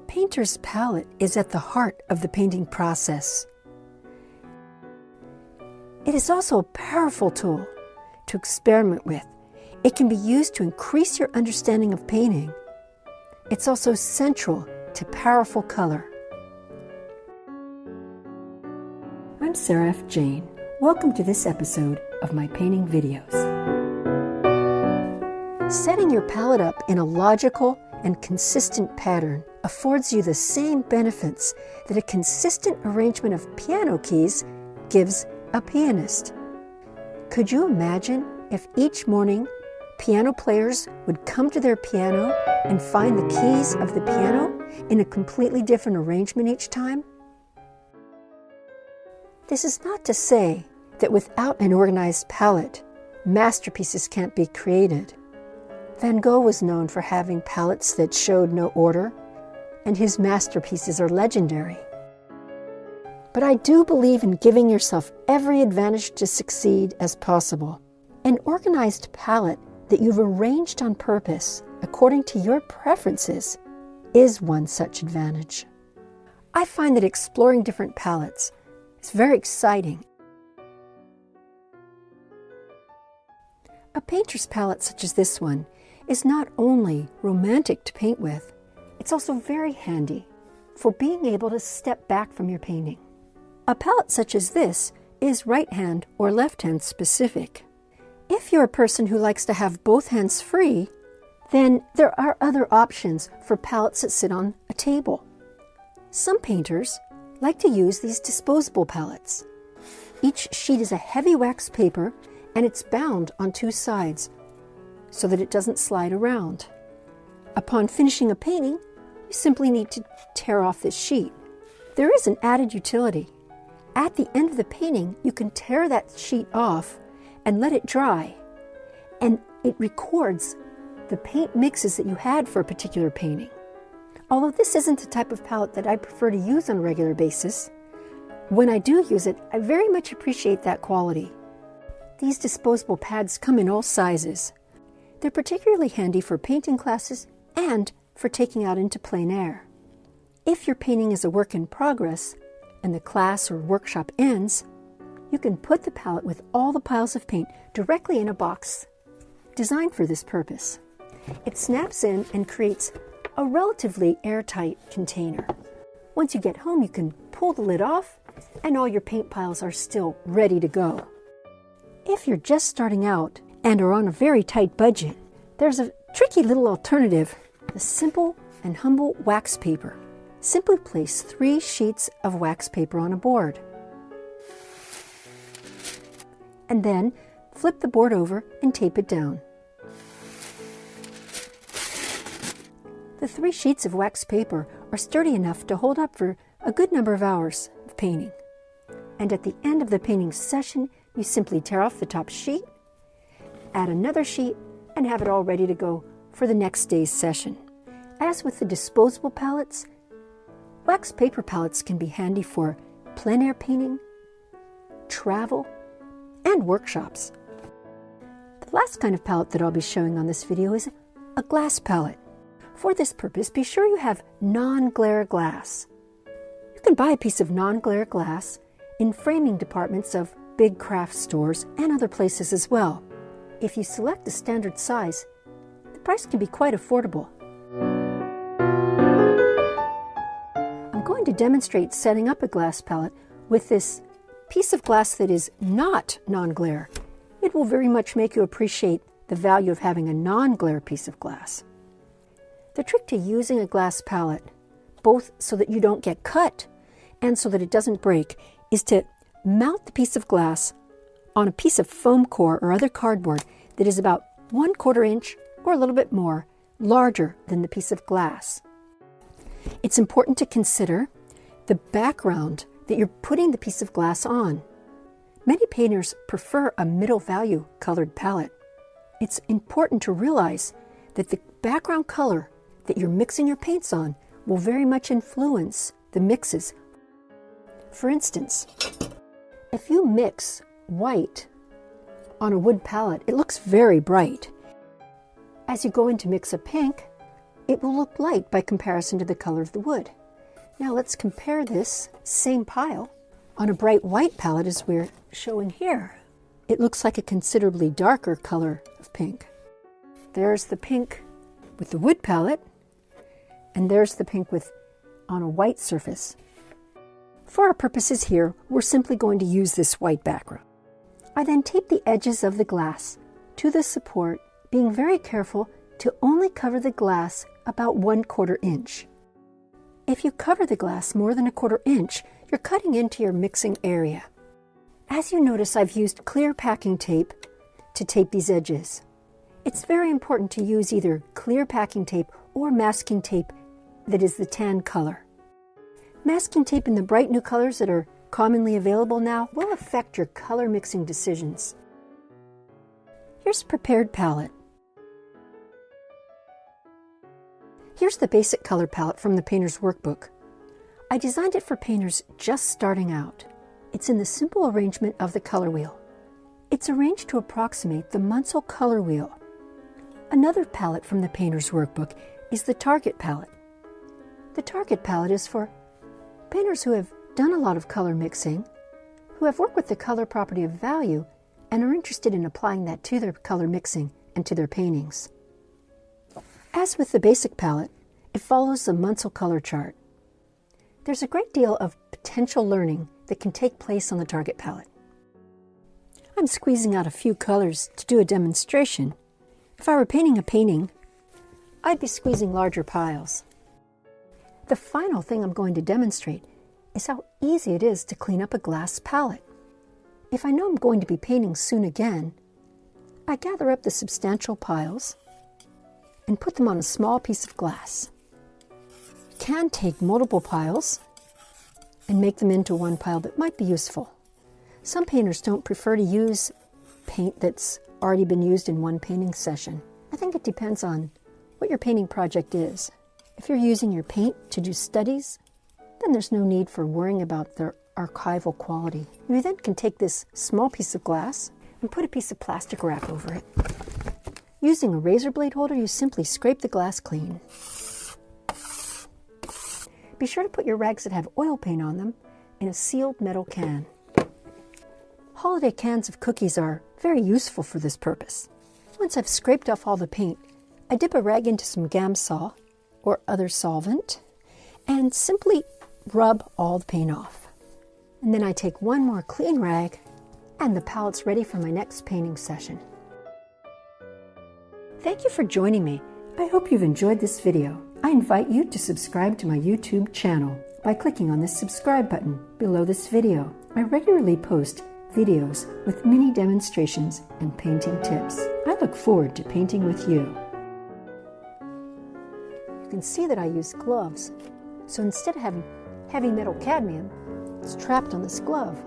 painter's palette is at the heart of the painting process. It is also a powerful tool to experiment with. It can be used to increase your understanding of painting. It's also central to powerful color. I'm Sarah F. Jane. Welcome to this episode of my painting videos. Setting your palette up in a logical and consistent pattern affords you the same benefits that a consistent arrangement of piano keys gives a pianist. Could you imagine if each morning piano players would come to their piano and find the keys of the piano in a completely different arrangement each time? This is not to say that without an organized palette, masterpieces can't be created. Van Gogh was known for having palettes that showed no order, and his masterpieces are legendary. But I do believe in giving yourself every advantage to succeed as possible. An organized palette that you've arranged on purpose according to your preferences is one such advantage. I find that exploring different palettes is very exciting. A painter's palette such as this one is not only romantic to paint with, it's also very handy for being able to step back from your painting. A palette such as this is right-hand or left-hand specific. If you're a person who likes to have both hands free, then there are other options for palettes that sit on a table. Some painters like to use these disposable palettes. Each sheet is a heavy wax paper and it's bound on two sides so that it doesn't slide around. Upon finishing a painting, you simply need to tear off this sheet. There is an added utility. At the end of the painting, you can tear that sheet off and let it dry, and it records the paint mixes that you had for a particular painting. Although this isn't the type of palette that I prefer to use on a regular basis, when I do use it, I very much appreciate that quality. These disposable pads come in all sizes. They're particularly handy for painting classes and for taking out into plein air. If your painting is a work in progress and the class or workshop ends, you can put the palette with all the piles of paint directly in a box designed for this purpose. It snaps in and creates a relatively airtight container. Once you get home, you can pull the lid off and all your paint piles are still ready to go. If you're just starting out and are on a very tight budget, there's a tricky little alternative, the simple and humble wax paper. Simply place 3 sheets of wax paper on a board. And then flip the board over and tape it down. The 3 sheets of wax paper are sturdy enough to hold up for a good number of hours of painting. And at the end of the painting session, you simply tear off the top sheet, add another sheet, and have it all ready to go for the next day's session. As with the disposable palettes, wax paper palettes can be handy for plein air painting, travel, and workshops. The last kind of palette that I'll be showing on this video is a glass palette. For this purpose, be sure you have non-glare glass. You can buy a piece of non-glare glass in framing departments of big craft stores and other places as well. If you select the standard size, the price can be quite affordable. I'm going to demonstrate setting up a glass palette with this piece of glass that is not non-glare. It will very much make you appreciate the value of having a non-glare piece of glass. The trick to using a glass palette, both so that you don't get cut and so that it doesn't break, is to mount the piece of glass on a piece of foam core or other cardboard that is about 1/4 inch or a little bit more larger than the piece of glass. It's important to consider the background that you're putting the piece of glass on. Many painters prefer a middle value colored palette. It's important to realize that the background color that you're mixing your paints on will very much influence the mixes. For instance, if you mix white on a wood palette, it looks very bright. As you go in to mix a pink, it will look light by comparison to the color of the wood. Now let's compare this same pile on a bright white palette as we're showing here. It looks like a considerably darker color of pink. There's the pink with the wood palette, and there's the pink on a white surface. For our purposes here, we're simply going to use this white background. I then tape the edges of the glass to the support, being very careful to only cover the glass about 1/4 inch. If you cover the glass more than 1/4 inch, you're cutting into your mixing area. As you notice, I've used clear packing tape to tape these edges. It's very important to use either clear packing tape or masking tape that is the tan color. Masking tape in the bright new colors that are commonly available now will affect your color mixing decisions. Here's a prepared palette. Here's the basic color palette from the painter's workbook. I designed it for painters just starting out. It's in the simple arrangement of the color wheel. It's arranged to approximate the Munsell color wheel. Another palette from the painter's workbook is the Target palette. The Target palette is for painters who have done a lot of color mixing, who have worked with the color property of value, and are interested in applying that to their color mixing and to their paintings. As with the basic palette, it follows the Munsell color chart. There's a great deal of potential learning that can take place on the Target palette. I'm squeezing out a few colors to do a demonstration. If I were painting a painting, I'd be squeezing larger piles. The final thing I'm going to demonstrate is how easy it is to clean up a glass palette. If I know I'm going to be painting soon again, I gather up the substantial piles and put them on a small piece of glass. You can take multiple piles and make them into one pile that might be useful. Some painters don't prefer to use paint that's already been used in one painting session. I think it depends on what your painting project is. If you're using your paint to do studies, then there's no need for worrying about their archival quality. You then can take this small piece of glass and put a piece of plastic wrap over it. Using a razor blade holder, you simply scrape the glass clean. Be sure to put your rags that have oil paint on them in a sealed metal can. Holiday cans of cookies are very useful for this purpose. Once I've scraped off all the paint, I dip a rag into some Gamsol or other solvent and simply rub all the paint off. And then I take one more clean rag and the palette's ready for my next painting session. Thank you for joining me. I hope you've enjoyed this video. I invite you to subscribe to my YouTube channel by clicking on the subscribe button below this video. I regularly post videos with mini demonstrations and painting tips. I look forward to painting with you. You can see that I use gloves, so instead of having heavy metal cadmium, it's trapped on this glove.